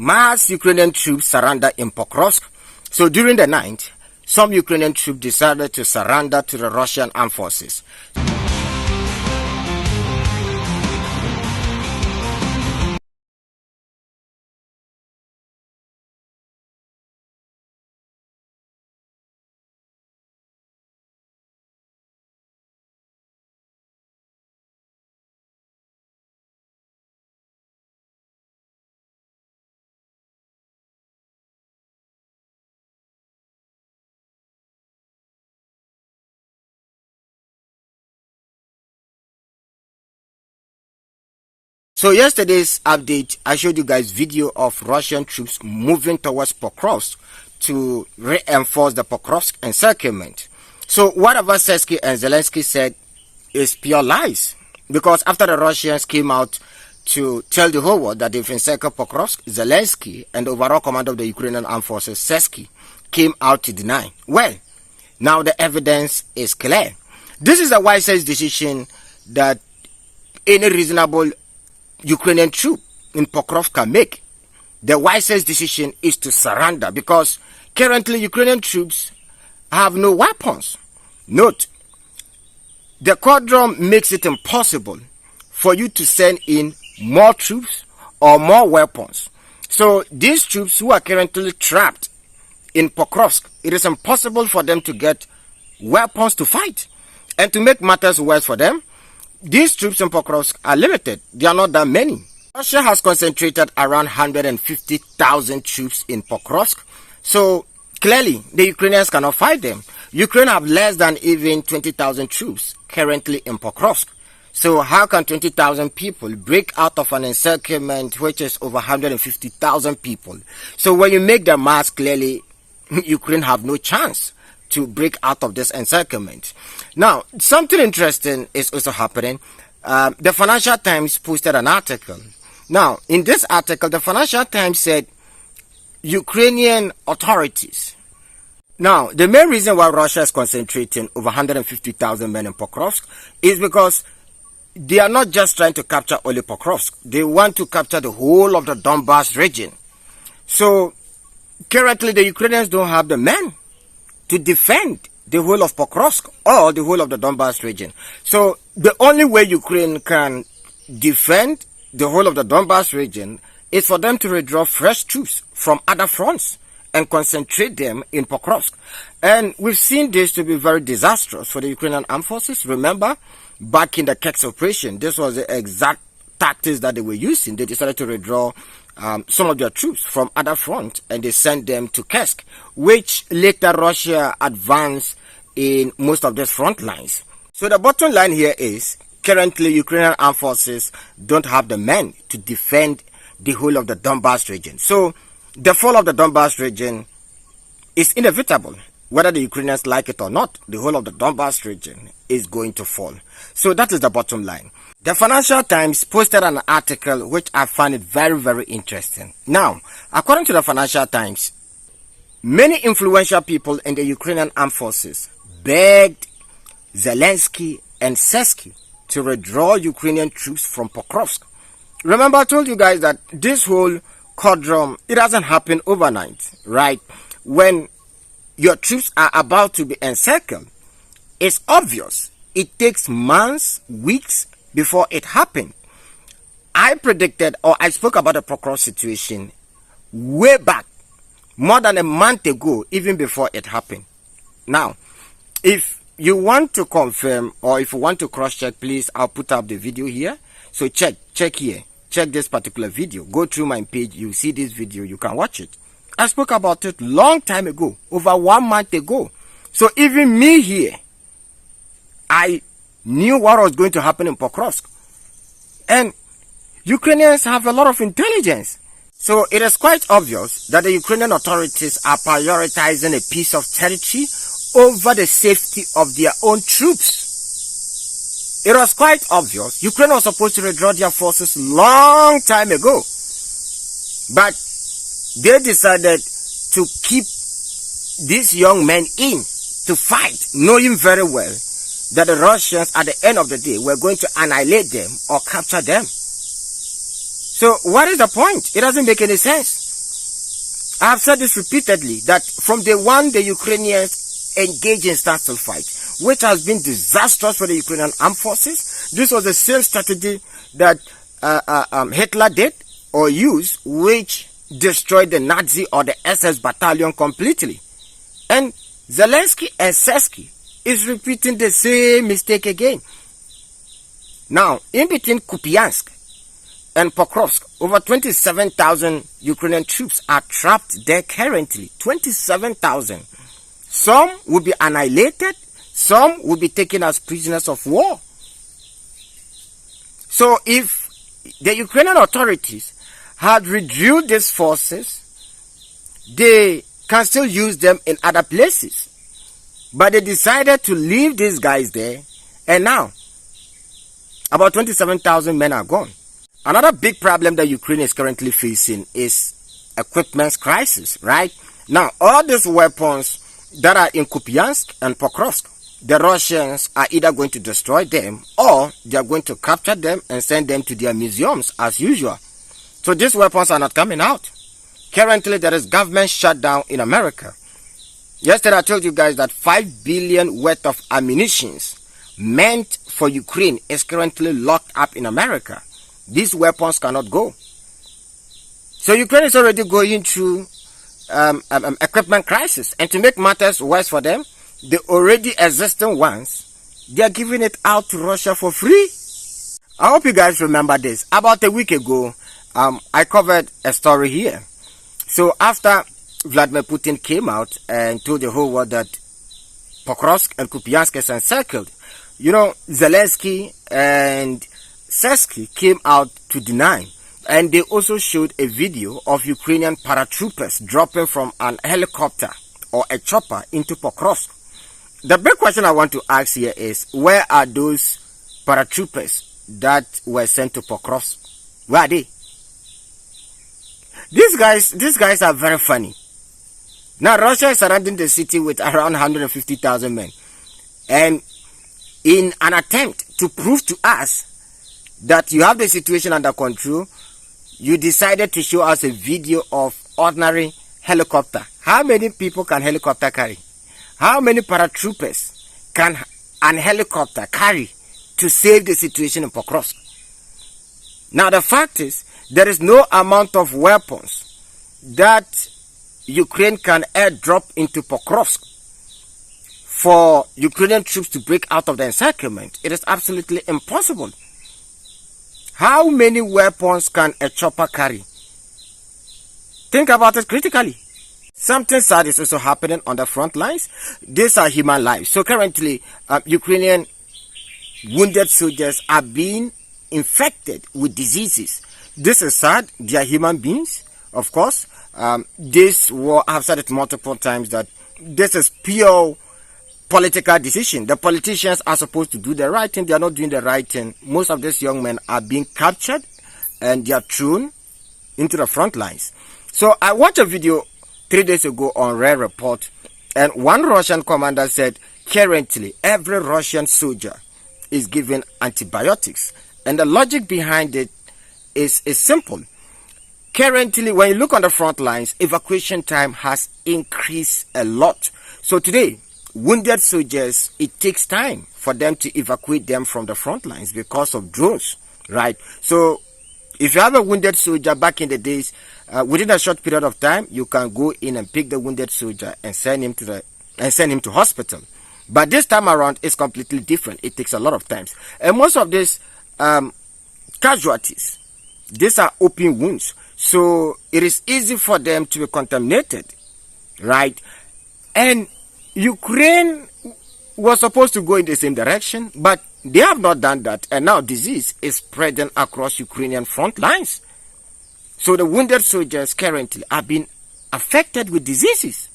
mass Ukrainian troops surrender in Pokrovsk. So during the night, some Ukrainian troops decided to surrender to the Russian armed forces. So yesterday's update, I showed you guys video of Russian troops moving towards Pokrovsk to reinforce the Pokrovsk encirclement. So whatever Sersky and Zelensky said is pure lies, because after the Russians came out to tell the whole world that they've encircled Pokrovsk, Zelensky and the overall commander of the Ukrainian armed forces, Sersky, came out to deny. Well, now the evidence is clear. This is a wisest decision that any reasonable Ukrainian troop in Pokrovsk can make. The wisest decision is to surrender, because currently Ukrainian troops have no weapons. Note, the quadrum makes it impossible for you to send in more troops or more weapons. So these troops who are currently trapped in Pokrovsk, it is impossible for them to get weapons to fight. And to make matters worse for them, these troops in Pokrovsk are limited. They are not that many. Russia has concentrated around 150,000 troops in Pokrovsk. So clearly, the Ukrainians cannot fight them. Ukraine have less than even 20,000 troops currently in Pokrovsk. So how can 20,000 people break out of an encirclement which is over 150,000 people? So when you make the math, clearly, Ukraine have no chance to break out of this encirclement. Now, something interesting is also happening. The Financial Times posted an article. Now, in this article, the Financial Times said Ukrainian authorities. Now, the main reason why Russia is concentrating over 150,000 men in Pokrovsk is because they are not just trying to capture only Pokrovsk. They want to capture the whole of the Donbas region. So, currently, the Ukrainians don't have the men to defend the whole of Pokrovsk or the whole of the Donbas region. So the only way Ukraine can defend the whole of the Donbas region is for them to withdraw fresh troops from other fronts and concentrate them in Pokrovsk. And we've seen this to be very disastrous for the Ukrainian armed forces. Remember, back in the Kerch operation, this was the exact tactics that they were using. They decided to withdraw some of their troops from other fronts, and they sent them to Kursk, which later Russia advanced in most of these front lines. So the bottom line here is, currently Ukrainian armed forces don't have the men to defend the whole of the Donbas region. So the fall of the Donbas region is inevitable. Whether the Ukrainians like it or not, the whole of the Donbas region is going to fall. So that is the bottom line. The Financial Times posted an article which I find it very, very interesting. Now, according to the Financial Times, many influential people in the Ukrainian armed forces begged Zelensky and Sersky to withdraw Ukrainian troops from Pokrovsk. Remember, I told you guys that this whole quadrum, it doesn't happen overnight, right? When your troops are about to be encircled, it's obvious. It takes months, weeks before it happened. I predicted, or I spoke about the Pokrovsk situation way back, more than a month ago, even before it happened. Now, if you want to confirm, or if you want to cross-check, please, I'll put up the video here. So check here. Check this particular video. Go through my page. You see this video. You can watch it. I spoke about it long time ago, over 1 month ago. So even me here, I knew what was going to happen in Pokrovsk. And Ukrainians have a lot of intelligence. So it is quite obvious that the Ukrainian authorities are prioritizing a piece of territory over the safety of their own troops. It was quite obvious. Ukraine was supposed to withdraw their forces long time ago. But they decided to keep these young men in to fight, knowing very well that the Russians at the end of the day were going to annihilate them or capture them. So what is the point? It doesn't make any sense. I have said this repeatedly, that from day one the Ukrainians engaged in standstill fight, which has been disastrous for the Ukrainian armed forces. This was the same strategy that Hitler did or used, which destroyed the Nazi or the SS battalion completely. And Zelensky and Sersky is repeating the same mistake again. Now, in between Kupiansk and Pokrovsk, over 27,000 Ukrainian troops are trapped there currently. 27,000. Some will be annihilated. Some will be taken as prisoners of war. So if the Ukrainian authorities had withdrew these forces, they can still use them in other places. But they decided to leave these guys there, and now about 27,000 men are gone. Another big problem that Ukraine is currently facing is equipment crisis, right? Now, all these weapons that are in Kupiansk and Pokrovsk, the Russians are either going to destroy them or they are going to capture them and send them to their museums as usual. So these weapons are not coming out. Currently, there is government shutdown in America. Yesterday, I told you guys that 5 billion worth of ammunitions meant for Ukraine is currently locked up in America. These weapons cannot go. So Ukraine is already going through equipment crisis. And to make matters worse for them, the already existing ones, they are giving it out to Russia for free. I hope you guys remember this. About a week ago, I covered a story here. So after Vladimir Putin came out and told the whole world that Pokrovsk and Kupiansk is encircled, you know, Zelensky and Sersky came out to deny. And they also showed a video of Ukrainian paratroopers dropping from an helicopter or a chopper into Pokrovsk. The big question I want to ask here is, where are those paratroopers that were sent to Pokrovsk? Where are they? These guys are very funny. Now, Russia is surrounding the city with around 150,000 men. And in an attempt to prove to us that you have the situation under control, you decided to show us a video of ordinary helicopter. How many people can helicopter carry? How many paratroopers can an helicopter carry to save the situation in Pokrovsk? Now, the fact is, there is no amount of weapons that Ukraine can airdrop into Pokrovsk for Ukrainian troops to break out of the encirclement. It is absolutely impossible. How many weapons can a chopper carry? Think about it critically. Something sad is also happening on the front lines. These are human lives. So currently, Ukrainian wounded soldiers are being infected with diseases. This is sad. They are human beings, of course. This war, I've said it multiple times, that this is pure political decision. The politicians are supposed to do the right thing. They are not doing the right thing. Most of these young men are being captured and they are thrown into the front lines. So I watched a video 3 days ago on Rare Report, and one Russian commander said currently every Russian soldier is given antibiotics. And the logic behind it is simple. Currently, when you look on the front lines, evacuation time has increased a lot. So today, wounded soldiers, it takes time for them to evacuate them from the front lines because of drones, right? So if you have a wounded soldier back in the days, within a short period of time, you can go in and pick the wounded soldier and send him to hospital. But this time around, it's completely different. It takes a lot of time. And most of these casualties, these are open wounds. So it is easy for them to be contaminated, right? And Ukraine was supposed to go in the same direction, but they have not done that. And now disease is spreading across Ukrainian front lines. So the wounded soldiers currently are being affected with diseases.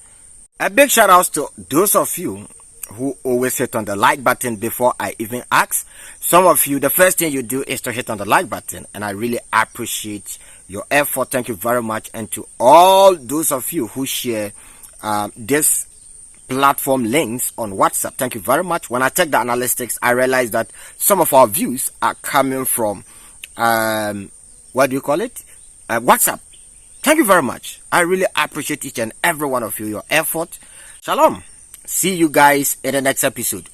A big shout out to those of you who always hit on the like button before I even ask. Some of you, the first thing you do is to hit on the like button, and I really appreciate your effort. Thank you very much. And to all those of you who share this platform links on WhatsApp, thank you very much. When I check the analytics, I realize that some of our views are coming from what do you call it, WhatsApp. Thank you very much. I really appreciate each and every one of you, your effort. Shalom. See you guys in the next episode.